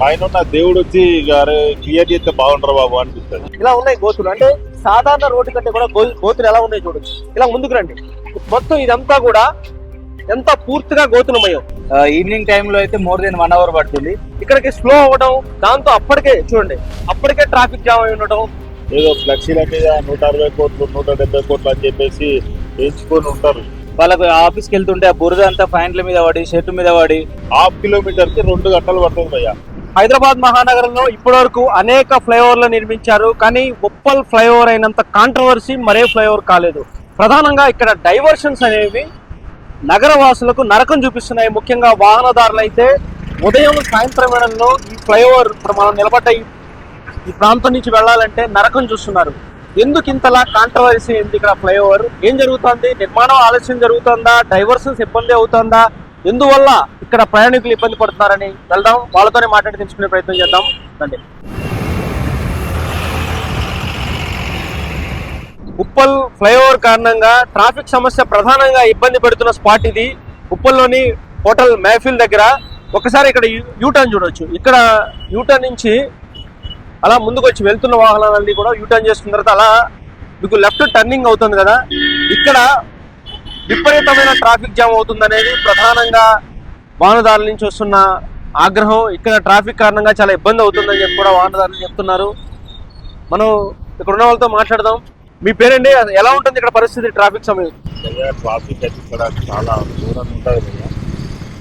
పైన దేవుడు వచ్చి క్లియర్ చేస్తే బాగుంటారు బాబు అనిపిస్తుంది. ఇలా ఉన్నాయి గోతులు, అంటే సాధారణ రోడ్డు కంటే కూడా గోతులు ఎలా ఉన్నాయి చూడొచ్చు. ఇలా ముందుకు రండి. మొత్తం ఇదంతా కూడా ఎంత పూర్తిగా గోతులమయం. ఈవినింగ్ టైంలో అయితే మోర్ దెన్ 1 hour పడుతుంది ఇక్కడికి స్లో అవ్వడం, దాంతో అప్పటికే చూడండి అప్పటికే ట్రాఫిక్ జామ్ అయి ఉండడం. ఏదో ఫ్లెక్సీల మీద 160 కోట్లు 170 కోట్లు అని చెప్పేసి ఎంచుకొని ఉంటారు. వాళ్ళకి ఆఫీస్కి వెళ్తుంటే ఆ బురద అంతా ప్యాంట్ల మీద పడి షర్ట్ మీద పడి ½ కిలోమీటర్ కి 2 గంటలు పడుతుంది భయ్యా. హైదరాబాద్ మహానగరంలో ఇప్పటి వరకు అనేక ఫ్లైఓవర్లు నిర్మించారు, కానీ ఉప్పల్ ఫ్లైఓవర్ అయినంత కాంట్రవర్సీ మరే ఫ్లైఓవర్ కాలేదు. ప్రధానంగా ఇక్కడ డైవర్షన్స్ అనేవి నగర వాసులకు నరకం చూపిస్తున్నాయి. ముఖ్యంగా వాహనదారులు అయితే ఉదయం సాయంత్రం వేళల్లో ఈ ఫ్లైఓవర్ ఇప్పుడు మనం నిలబడ్డ ఈ ప్రాంతం నుంచి వెళ్ళాలంటే నరకం చూస్తున్నారు. ఎందుకు ఇంతలా కాంట్రవర్సీ ఏంటి? ఇక్కడ ఫ్లైఓవర్ ఏం జరుగుతుంది? నిర్మాణం ఆలస్యం జరుగుతుందా? డైవర్షన్స్ ఇబ్బంది అవుతుందా? ఎందువల్ల ఇక్కడ ప్రయాణికులు ఇబ్బంది పడుతున్నారని వెళ్దాం, వాళ్ళతోనే మాట్లాడి తెలుసుకునే ప్రయత్నం చేద్దాం రండి. ఉప్పల్ ఫ్లైఓవర్ కారణంగా ట్రాఫిక్ సమస్య ప్రధానంగా ఇబ్బంది పెడుతున్న స్పాట్ ఇది. ఉప్పల్లోని హోటల్ మెహఫిల్ దగ్గర ఒకసారి ఇక్కడ యూటర్న్ చూడొచ్చు. ఇక్కడ యూటర్న్ నుంచి అలా ముందుకు వచ్చి వెళ్తున్న వాహనాలన్నీ కూడా యూటర్న్ చేసుకున్న తర్వాత అలా మీకు లెఫ్ట్ టర్నింగ్ అవుతుంది కదా, ఇక్కడ విపరీతమైన ట్రాఫిక్ జామ్ అవుతుంది అనేది ప్రధానంగా వాహనదారుల నుంచి వస్తున్న ఆగ్రహం. ఇక్కడ ట్రాఫిక్ కారణంగా చాలా ఇబ్బంది అవుతుందని చెప్పి కూడా వాహనదారులు చెప్తున్నారు. మనం ఇక్కడ ఉన్న వాళ్ళతో మాట్లాడదాం. మీ పేరండి, ఎలా ఉంటుంది ఇక్కడ పరిస్థితి ట్రాఫిక్ సమయం? ట్రాఫిక్ అయితే ఇక్కడ చాలా దూరంగా ఉంటుంది భయ్యా.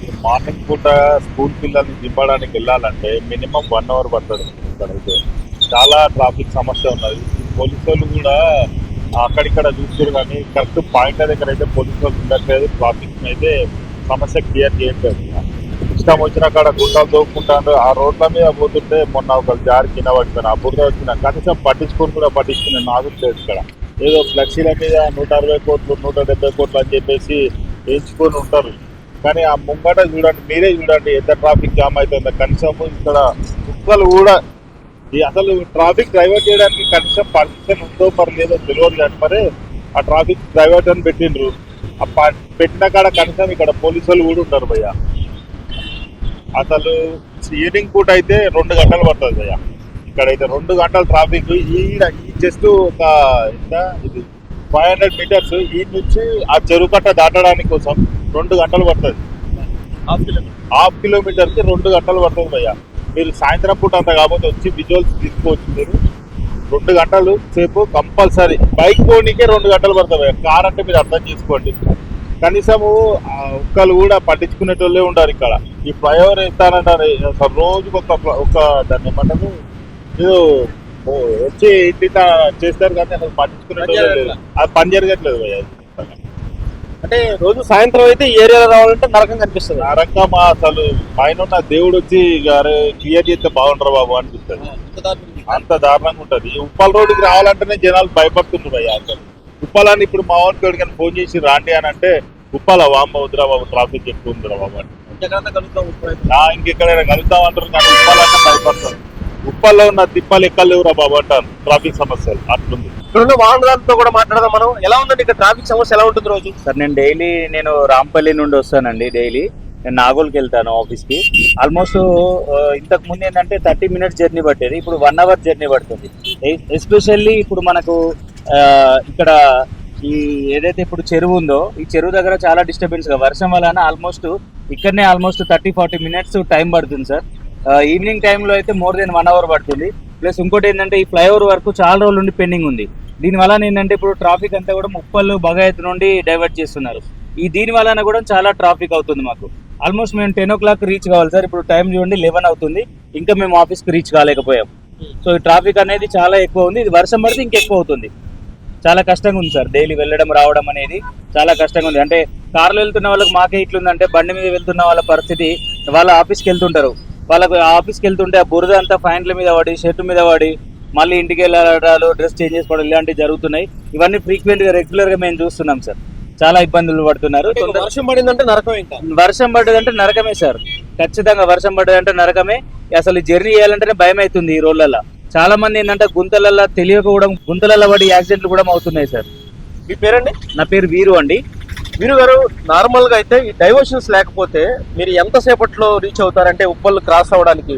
ఈ మార్నింగ్ పూట స్కూల్ పిల్లల్ని దింపడానికి వెళ్ళాలంటే మినిమం 1 hour పడుతుంది. ఇక్కడైతే చాలా ట్రాఫిక్ సమస్య ఉన్నది. పోలీసు వాళ్ళు కూడా అక్కడిక్కడ చూస్తారు, కానీ కరెక్ట్ పాయింట్ దగ్గర అయితే పోలీసు వాళ్ళు ఉండట్లేదు. ట్రాఫిక్ అయితే సమస్య క్లియర్ చేయట్లేదు. ఇష్టం వచ్చిన కాడ గుండాలు తోపుకుంటాను. ఆ రోడ్ల మీద పోతుంటే మొన్న ఒకరు జారి కింద పడిపోయినా, ఆ బురద వచ్చిన కనీసం పట్టించుకొని కూడా పట్టించుకునే నాగులేదు. ఇక్కడ ఏదో ఫ్లెక్సీల మీద 160 కోట్లు 170 కోట్లు అని చెప్పేసి ఎంచుకొని ఉంటారు, కానీ ఆ ముంగట చూడండి, మీరే చూడండి ఎంత ట్రాఫిక్ జామ్ అవుతుందో. కనీసం ఇక్కడ కుక్కలు కూడా అసలు ట్రాఫిక్ డైవర్ట్ చేయడానికి కనీసం పర్మిషన్ ఉందో మరి లేదో తెలియదు, కానీ మరి ఆ ట్రాఫిక్ డైవర్ట్ అని పెట్టిండ్రు. ఆ పెట్టిన కాడ కనీసం ఇక్కడ పోలీసు వాళ్ళు కూడా ఉంటారు భయ్యా. అసలు ఈవినింగ్ పూట అయితే 2 గంటలు పడుతుంది భయ్యా. ఇక్కడైతే 2 గంటల ట్రాఫిక్. ఈ జస్ట్ ఒక ఎంత ఇది 500 meters ఈ నుంచి ఆ చెరువు కట్ట దాటడానికి కోసం 2 గంటలు పడుతుంది. ½ కిలోమీటర్కి 2 గంటలు పడుతుంది భయ్యా. మీరు సాయంత్రం పూట అంతా కాకపోతే వచ్చి విజువల్స్ తీసుకోవచ్చు. మీరు 2 గంటలు సేపు కంపల్సరీ. బైక్ పోనీకే 2 గంటలు పడుతుంది భయ్యా. కార్ అంటే మీరు అర్థం చేసుకోండి. కనీసము ఒక్కరు కూడా పట్టించుకునేటోళ్ళే ఉంటారు ఇక్కడ. ఈ ఫ్లైఓవర్ ఇస్తానంటారు అసలు రోజుకి ఒక దాన్ని ఏమంటారు ఏదో వచ్చి ఇంటి చేస్తారు, కానీ అసలు పట్టించుకునేటోళ్ళే లేదు. అది పని జరగట్లేదు భయ్యా. అంటే రోజు సాయంత్రం అయితే ఈ ఏరియాలో రావాలంటే నరకం కనిపిస్తుంది. నరకం అసలు పైన దేవుడు వచ్చి క్లియర్ చేస్తే బాగుంటారు బాబు అనిపిస్తుంది. అంత దారుణంగా ఉంటది. ఉప్పల్ రోడ్డుకి రావాలంటేనే జనాలు భయపడుతుండ్రు భయ్యా. అసలు ఉప్పలాన్ని ఇప్పుడు మా వాడికి కానీ ఫోన్ చేసి రాండి అని అంటే ఉప్పాల వామ్మ వద్దురా బాబు ట్రాఫిక్ ఎక్కువ ఉందిరా బాబు అని. ఇంకెక్కడైనా కలుద్దాం అంటారు, కానీ ఉప్పాలంటే భయపడతారు. ఉప్పల్లో ఉన్న తిప్పాలు ఎక్కలేవురా బాబు అంటారు. ట్రాఫిక్ సమస్యలు అట్లుంది. ఇక్కడ వాహనదారులతో కూడా మాట్లాడదాం మనం. ఎలా ఉందండి ఇక్కడ ట్రాఫిక్ సమస్య? ఎలా ఉంటుంది రోజు? సార్ నేను రాంపల్లి నుండి వస్తానండి. డైలీ నేను నాగోల్కి వెళ్తాను ఆఫీస్కి. ఆల్మోస్ట్ ఇంతకు ముందు ఏంటంటే 30 minutes జర్నీ పట్టేది, ఇప్పుడు 1 hour జర్నీ పడుతుంది. ఎస్పెషల్లీ ఇప్పుడు మనకు ఇక్కడ ఈ ఏదైతే ఇప్పుడు చెరువు ఉందో ఈ చెరువు దగ్గర చాలా డిస్టర్బెన్స్గా వర్షం వలన ఆల్మోస్ట్ 30-40 minutes టైం పడుతుంది సార్. ఈవినింగ్ టైంలో అయితే మోర్ దెన్ 1 hour పడుతుంది. ప్లస్ ఇంకోటి ఏంటంటే ఈ ఫ్లైఓవర్ వరకు చాలా రోజుల నుండి పెండింగ్ ఉంది. దీనివల్ల ఏంటంటే ఇప్పుడు ట్రాఫిక్ అంతా కూడా ముప్పళ్ళు బగాయత్ నుండి డైవర్ట్ చేస్తున్నారు. దీని వలన కూడా చాలా ట్రాఫిక్ అవుతుంది మాకు. ఆల్మోస్ట్ మేము 10 o'clock రీచ్ కావాలి సార్. ఇప్పుడు టైం చూడండి 11 అవుతుంది, ఇంకా మేము ఆఫీస్కి రీచ్ కాలేకపోయాం. సో ఈ ట్రాఫిక్ అనేది చాలా ఎక్కువ ఉంది. ఇది వర్షం పడితే ఇంకెక్కువ అవుతుంది. చాలా కష్టంగా ఉంది సార్. డైలీ వెళ్ళడం రావడం అనేది చాలా కష్టంగా ఉంది. అంటే కార్లో వెళ్తున్న వాళ్ళకి మాకే ఇట్లుందంటే బండి మీద వెళ్తున్న వాళ్ళ పరిస్థితి, వాళ్ళ ఆఫీస్కి వెళ్తుంటారు, వాళ్ళకు ఆఫీస్కి వెళ్తుంటే ఆ బురద అంతా ప్యాంట్ల మీద పడి షర్ట్ మీద పడి మళ్ళీ ఇంటికి వెళ్ళాలి, డ్రెస్ చేంజ్ చేసుకోవడం ఇలాంటివి జరుగుతున్నాయి. ఇవన్నీ ఫ్రీక్వెంట్గా రెగ్యులర్గా మేము చూస్తున్నాం సార్. చాలా ఇబ్బందులు పడుతున్నారు. వర్షం పడిందంటే నరకమే. ఇంకా వర్షం పడ్డదంటే నరకమే సార్. ఖచ్చితంగా వర్షం పడ్డదంటే నరకమే. అసలు జర్నీ చేయాలంటేనే భయం అవుతుంది ఈ రోడ్లలో. చాలా మంది ఏంటంటే గుంతలల్లో తెలియక కూడా గుంతలలో పడి యాక్సిడెంట్లు కూడా అవుతున్నాయి సార్. మీ పేరండి? నా పేరు వీరు అండి. వీరు గారు నార్మల్ గా అయితే ఈ డైవర్షన్స్ లేకపోతే మీరు ఎంత సేపట్లో రీచ్ అవుతారంటే ఉప్పల్ క్రాస్ అవడానికి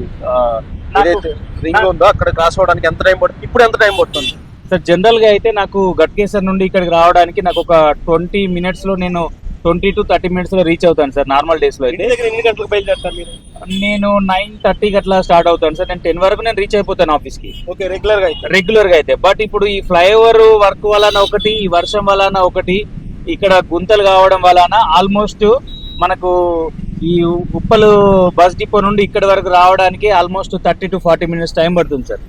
ఏదైతే రింగ్ ఉందో అక్కడ క్రాస్ అవడానికి ఎంత టైం పడుతుంది, ఇప్పుడు ఎంత టైం పడుతుంది? సార్ జనరల్ గా అయితే నాకు గట్కేసర్ నుండి ఇక్కడికి రావడానికి నాకు ఒక 20 minutes లో నేను 20 to 30 minutes లో రీచ్ అవుతాను సార్ నార్మల్ డేస్ లో అయితే. ఇంటి దగ్గర ఎన్ని గంటలకు బయలుదేరుతారు మీరు? నేను 9:30 అట్లా స్టార్ట్ అవుతాను సార్. నేను 10 వరకు నేను రీచ్ అయిపోతాను ఆఫీస్ కి ఓకే, రెగ్యులర్ గా అయితే రెగ్యులర్ గా అయితే. బట్ ఇప్పుడు ఈ ఫ్లైఓవర్ వర్క్ వలన ఒకటి, ఈ వర్షం వలన ఒకటి, ఇక్కడ గుంతలు కావడం వలన ఆల్మోస్ట్ మనకు ఈ ఉప్పల్ బస్ డిపో నుండి ఇక్కడ వరకు రావడానికి ఆల్మోస్ట్ 30 to 40 minutes టైం పడుతుంది సార్.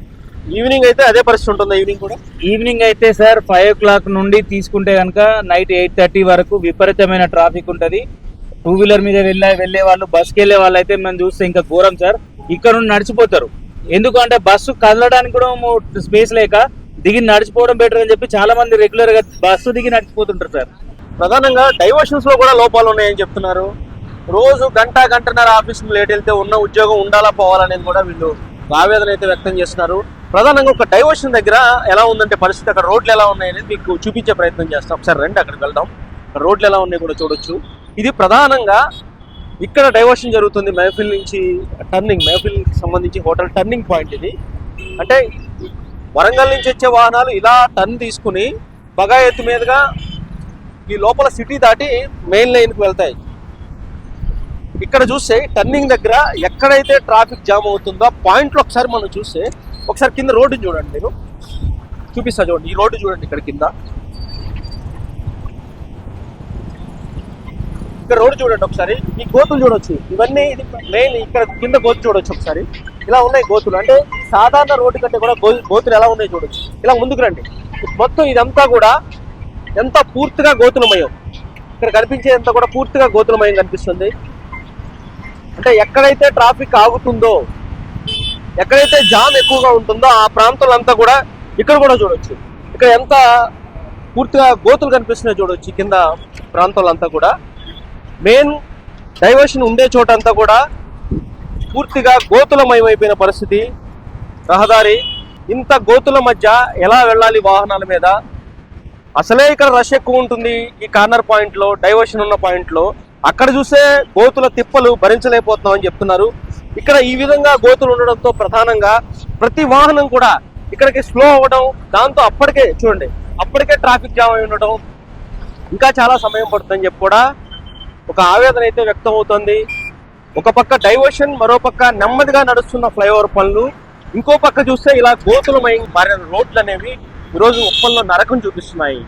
ఈవినింగ్ అయితే అదే పరిస్థితి ఉంటుందా? ఈవినింగ్ కూడా ఈవినింగ్ అయితే సార్ 5 o'clock నుండి తీసుకుంటే కనుక నైట్ 8:30 వరకు విపరీతమైన ట్రాఫిక్ ఉంటది. 2-wheeler మీద వెళ్ళే వాళ్ళు, బస్కి వెళ్ళే వాళ్ళు అయితే మనం చూస్తే ఇంకా ఘోరం సార్. ఇక్కడ నుండి నడిచిపోతారు. ఎందుకంటే బస్సు కదలడానికి కూడా స్పేస్ లేక దిగి నడిచిపోవడం బెటర్ అని చెప్పి చాలా మంది రెగ్యులర్ గా బస్సు దిగి నడిచిపోతుంటారు సార్. ప్రధానంగా డైవర్షన్స్ లో కూడా లోపాలు ఉన్నాయని చెప్తున్నారు. రోజు గంటన్నర ఆఫీస్ లేట్ వెళ్తే ఉన్న ఉద్యోగం ఉండాలా పోవాలనేది కూడా వీళ్ళు ఆవేదన అయితే వ్యక్తం చేస్తున్నారు. ప్రధానంగా ఒక డైవర్షన్ దగ్గర ఎలా ఉందంటే పరిస్థితి, అక్కడ రోడ్లు ఎలా ఉన్నాయనేది మీకు చూపించే ప్రయత్నం చేస్తాం. ఒకసారి రండి, అక్కడికి వెళ్దాం. రోడ్లు ఎలా ఉన్నాయి కూడా చూడొచ్చు. ఇది ప్రధానంగా ఇక్కడ డైవర్షన్ జరుగుతుంది. మెహఫిల్ నుంచి టర్నింగ్, మెహఫిల్ సంబంధించి హోటల్ టర్నింగ్ పాయింట్ ఇది. అంటే వరంగల్ నుంచి వచ్చే వాహనాలు ఇలా టర్న్ తీసుకుని బగాయత్ మీదుగా ఈ లోపల సిటీ దాటి మెయిన్ లైన్కి వెళ్తాయి. ఇక్కడ చూస్తే టర్నింగ్ దగ్గర ఎక్కడైతే ట్రాఫిక్ జామ్ అవుతుందో ఆ పాయింట్లో ఒకసారి మనం చూస్తే, ఒకసారి కింద రోడ్డు చూడండి, నేను చూపిస్తా చూడండి. ఈ రోడ్డు చూడండి, ఇక్కడ కింద ఇక్కడ రోడ్డు చూడండి ఒకసారి. ఈ గోతులు చూడొచ్చు, ఇవన్నీ ఇది మెయిన్. ఇక్కడ కింద గోతు చూడొచ్చు ఒకసారి. ఇలా ఉన్నాయి గోతులు. అంటే సాధారణ రోడ్డు కంటే కూడా గోతులు ఎలా ఉన్నాయి చూడొచ్చు. ఇలా ముందుకు రండి. మొత్తం ఇదంతా కూడా ఎంత పూర్తిగా గోతులమయం. ఇక్కడ కనిపించేదంతా కూడా పూర్తిగా గోతులమయం కనిపిస్తుంది. అంటే ఎక్కడైతే ట్రాఫిక్ ఆగుతుందో, ఎక్కడైతే జామ్ ఎక్కువగా ఉంటుందో ఆ ప్రాంతాలంతా కూడా ఇక్కడ కూడా చూడొచ్చు. ఇక్కడ ఎంత పూర్తిగా గోతులు కనిపిస్తున్నాయో చూడొచ్చు. కింద ప్రాంతాలంతా కూడా మెయిన్ డైవర్షన్ ఉండే చోట అంతా కూడా పూర్తిగా గోతులమయమైపోయిన పరిస్థితి. రహదారి ఇంత గోతుల మధ్య ఎలా వెళ్ళాలి వాహనాల మీద? అసలే ఇక్కడ రష్ ఎక్కువ ఉంటుంది ఈ కార్నర్ పాయింట్లో, డైవర్షన్ ఉన్న పాయింట్లో. అక్కడ చూస్తే గోతుల తిప్పలు భరించలేకపోతున్నామని చెప్తున్నారు. ఇక్కడ ఈ విధంగా గోతులు ఉండడంతో ప్రధానంగా ప్రతి వాహనం కూడా ఇక్కడికి స్లో అవ్వడం, దాంతో అప్పటికే ట్రాఫిక్ జామ్ అయి ఉండడం, ఇంకా చాలా సమయం పడుతుందని చెప్పి కూడా ఒక ఆవేదన అయితే వ్యక్తం అవుతుంది. ఒక పక్క డైవర్షన్, మరో పక్క నెమ్మదిగా నడుస్తున్న ఫ్లైఓవర్ పనులు, ఇంకో పక్క చూస్తే ఇలా గోతులమై మారిన రోడ్లు అనేవి ఈరోజు ఉప్పల్లో నరకం చూపిస్తున్నాయి.